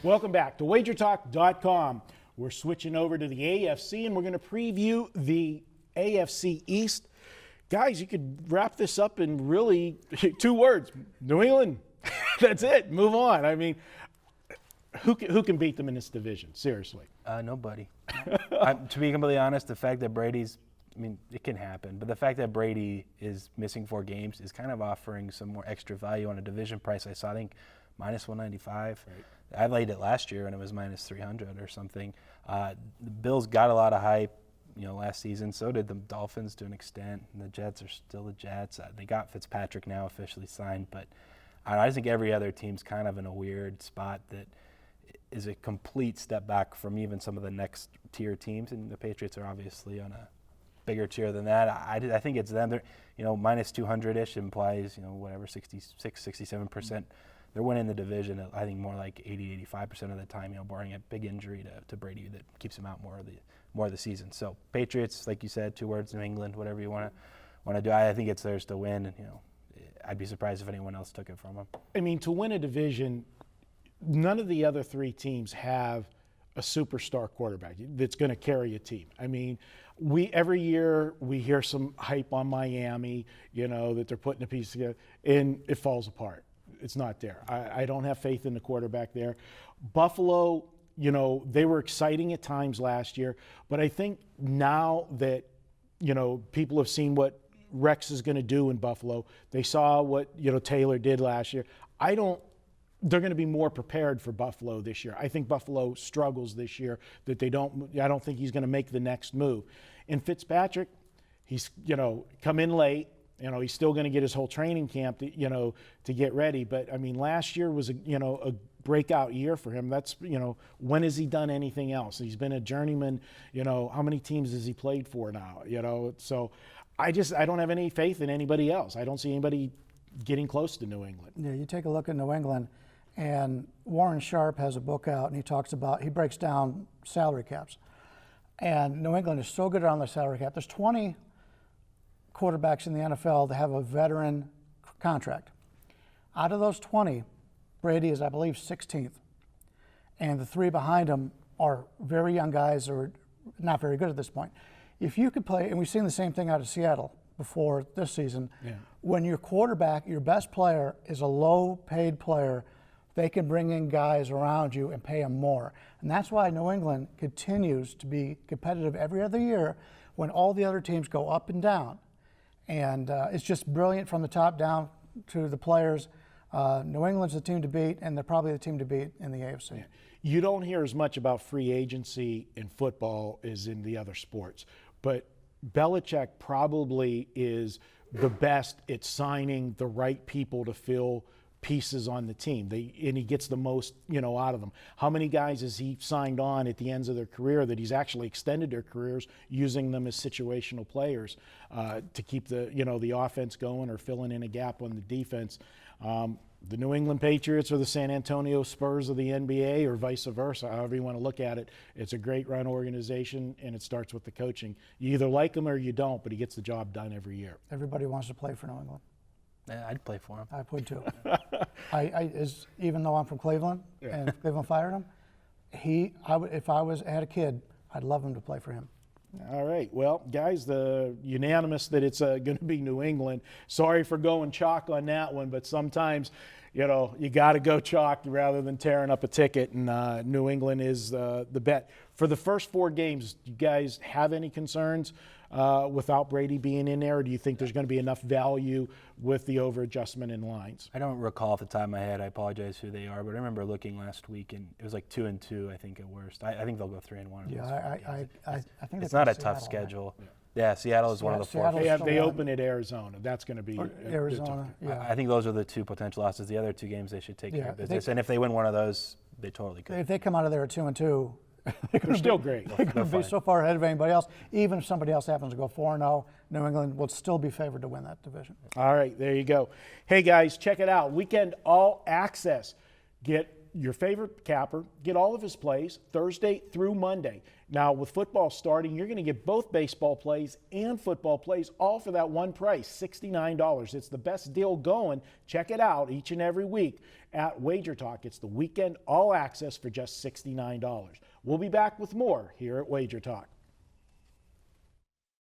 Welcome back to wagertalk.com. We're switching over to the AFC, and we're going to preview the AFC East. Guys, you could wrap this up in really 2 words. New England. That's it. Move on. I mean, who can beat them in this division? Seriously. Nobody. To be completely honest, the fact that Brady's, it can happen, but the fact that Brady is missing 4 games is kind of offering some more extra value on a division price. I saw, I think, minus 195. Right. I laid it last year and it was minus 300 or something. The Bills got a lot of hype, last season. So did the Dolphins to an extent. And the Jets are still the Jets. They got Fitzpatrick now officially signed, but I think every other team's kind of in a weird spot that is a complete step back from even some of the next tier teams. And the Patriots are obviously on a bigger tier than that. I think it's them. They're, minus 200-ish implies, whatever, 66, 67%. They're winning the division, I think, more like 80, 85% of the time, barring a big injury to Brady that keeps him out more of the season. So Patriots, like you said, 2 words, New England, whatever you want to do. I think it's theirs to win, and I'd be surprised if anyone else took it from them. To win a division, none of the other 3 teams have a superstar quarterback that's going to carry a team. Every year we hear some hype on Miami, that they're putting a piece together, and it falls apart. It's not there. I don't have faith in the quarterback there. Buffalo, they were exciting at times last year, but I think now that, people have seen what Rex is going to do in Buffalo, they saw what, Taylor did last year. They're going to be more prepared for Buffalo this year. I think Buffalo struggles this year I don't think he's going to make the next move. And Fitzpatrick, he's, come in late. He's still going to get his whole training camp to get ready. But, last year was a breakout year for him. That's, when has he done anything else? He's been a journeyman. How many teams has he played for now? So I don't have any faith in anybody else. I don't see anybody getting close to New England. Yeah, you take a look at New England, and Warren Sharp has a book out, and he breaks down salary caps. And New England is so good on the salary cap. There's 20 quarterbacks in the NFL that have a veteran contract. Out of those 20, Brady is, I believe, 16th. And the 3 behind him are very young guys or not very good at this point. If you could play, and we've seen the same thing out of Seattle before this season, when your quarterback, your best player, is a low-paid player, they can bring in guys around you and pay them more. And that's why New England continues to be competitive every other year when all the other teams go up and down. And it's just brilliant from the top down to the players. New England's the team to beat, and they're probably the team to beat in the AFC. Yeah. You don't hear as much about free agency in football as in the other sports. But Belichick probably is the best at signing the right people to fill pieces on the team. And he gets the most, out of them. How many guys has he signed on at the ends of their career that he's actually extended their careers using them as situational players to keep the offense going or filling in a gap on the defense? The New England Patriots or the San Antonio Spurs of the NBA or vice versa, however you want to look at it. It's a great run organization, and it starts with the coaching. You either like him or you don't, but he gets the job done every year. Everybody wants to play for New England. Yeah, I'd play for him. I would too. Even though I'm from Cleveland and Cleveland fired him, if I had a kid, I'd love him to play for him. All right. Well, guys, the unanimous that it's going to be New England. Sorry for going chalk on that one, but sometimes, you got to go chalk rather than tearing up a ticket, and New England is the bet. For the first 4 games, do you guys have any concerns without Brady being in there, or do you think there's going to be enough value with the over-adjustment in lines? I don't recall off the top of my head. I apologize who they are, but I remember looking last week, and it was like 2-2, I think, at worst. I think they'll go 3-1. Yeah, I think it's not a tough schedule. Right? Yeah, Seattle is one of the 4. They open at Arizona. That's going to be Arizona. Yeah. I think those are the 2 potential losses. The other 2 games, they should take care of business. And if they win one of those, they totally could. If they come out of there at 2-2, they're still great. They're going to be so far ahead of anybody else. Even if somebody else happens to go 4-0, New England will still be favored to win that division. All right, there you go. Hey, guys, check it out. Weekend All Access. Get your favorite capper, get all of his plays Thursday through Monday. Now, with football starting, you're going to get both baseball plays and football plays all for that one price, $69. It's the best deal going. Check it out each and every week at Wager Talk. It's the weekend all access for just $69. We'll be back with more here at Wager Talk.